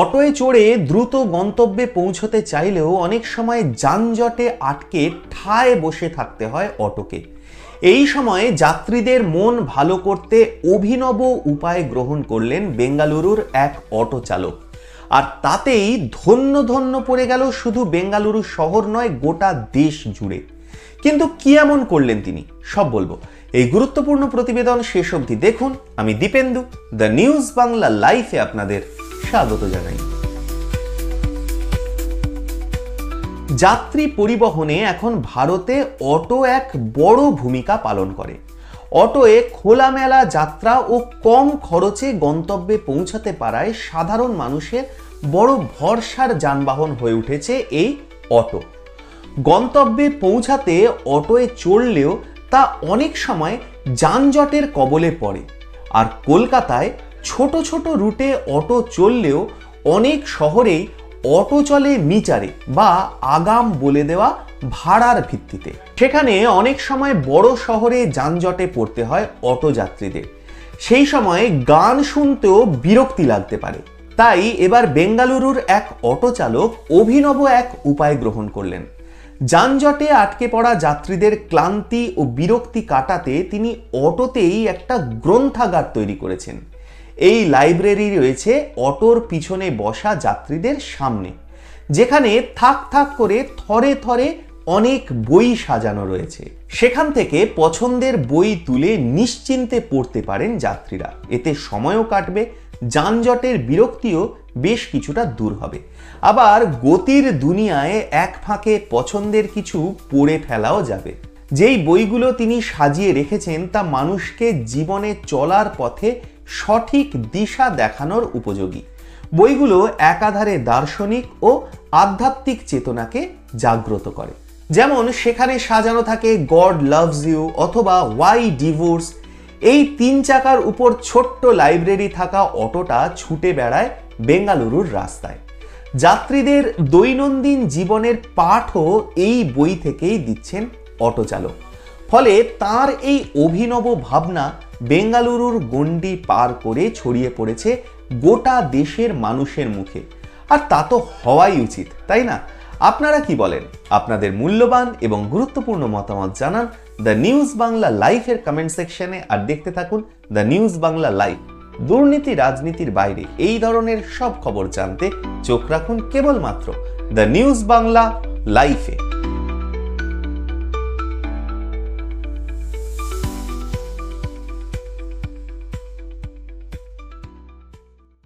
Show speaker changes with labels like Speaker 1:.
Speaker 1: অটোয় চড়ে দ্রুত গন্তব্যে পৌঁছতে চাইলেও অনেক সময় যানজটে আটকে ঠায় বসে থাকতে হয় অটোকে। এই সময়ে যাত্রীদের মন ভালো করতে অভিনব উপায় গ্রহণ করলেন বেঙ্গালুরুর এক অটো চালক। আর তাতেই ধন্য ধন্য পড়ে গেল শুধু বেঙ্গালুরু শহর নয়, গোটা দেশ জুড়ে। কিন্তু কি এমন করলেন তিনি, সব বলবো এই গুরুত্বপূর্ণ প্রতিবেদন শেষ অবধি দেখুন। আমি দীপেন্দু, দ্য নিউজ বাংলা লাইফে আপনাদের স্বাগত জানাই। যাত্রী পরিবহনে এখন ভারতে অটো এক বড় ভূমিকা পালন করে। অটোয়ে খোলামেলা যাত্রা ও কম খরচে গন্তব্যে পৌঁছাতে পারায় সাধারণ মানুষের বড় ভরসার যানবাহন হয়ে উঠেছে এই অটো। গন্তব্যে পৌঁছাতে অটোয় চড়লেও তা অনেক সময় যানজটের কবলে পড়ে। আর কলকাতায় ছোট ছোট রুটে অটো চললেও অনেক শহরেই অটো চলে মিটারে বা আগাম বলে দেওয়া ভাড়ার ভিত্তিতে। সেখানে অনেক সময় বড় শহরে যানজটে পড়তে হয় অটো যাত্রীদের। সেই সময় গান শুনতেও বিরক্তি লাগতে পারে। তাই এবার বেঙ্গালুরুর এক অটো চালক অভিনব এক উপায় গ্রহণ করলেন। যানজটে আটকে পড়া যাত্রীদের ক্লান্তি ও বিরক্তি কাটাতে তিনি অটোতেই একটা গ্রন্থাগার তৈরি করেছেন। এই লাইব্রেরি রয়েছে অটোর পিছনে বসা যাত্রীদের সামনে, যেখানে থাক থাক করে থরে থরে অনেক বই সাজানো রয়েছে। সেখান থেকে পছন্দের বই তুলে নিশ্চিন্তে পড়তে পারেন যাত্রীরা। এতে সময়ও কাটবে, যানজটের বিরক্তিও বেশ কিছুটা দূর হবে। আবার গতির দুনিয়ায় এক ফাঁকে পছন্দের কিছু পড়ে ফেলাও যাবে। যেই বইগুলো তিনি সাজিয়ে রেখেছেন তা মানুষকে জীবনে চলার পথে সঠিক দিশা দেখানোর উপযোগী। বইগুলো একাধারে দার্শনিক ও আধ্যাত্মিক চেতনাকে জাগ্রত করে। যেমন সেখানে সাজানো থাকে গড লাভস ইউ অথবা ওয়াই ডিভোর্স। এই 3 চাকার উপর ছোট্ট লাইব্রেরি থাকা অটোটা ছুটে বেড়ায় বেঙ্গালুরুর রাস্তায়। যাত্রীদের দৈনন্দিন জীবনের পাঠও এই বই থেকেই দিচ্ছেন অটো চালক। ফলে তার এই অভিনব ভাবনা বেঙ্গালুরুর গণ্ডি পার করে ছড়িয়ে পড়েছে গোটা দেশের মানুষের মুখে। আর তা তো হওয়াই উচিত, তাই না? আপনারা কি বলেন? আপনাদের মূল্যবান এবং গুরুত্বপূর্ণ মতামত জানান দ্য নিউজ বাংলা লাইফের কমেন্ট সেকশনে। আর দেখতে থাকুন দ্য নিউজ বাংলা লাইভ। দুর্নীতি রাজনীতির বাইরে এই ধরনের সব খবর জানতে চোখ রাখুন কেবলমাত্র দ্য নিউজ বাংলা লাইফে।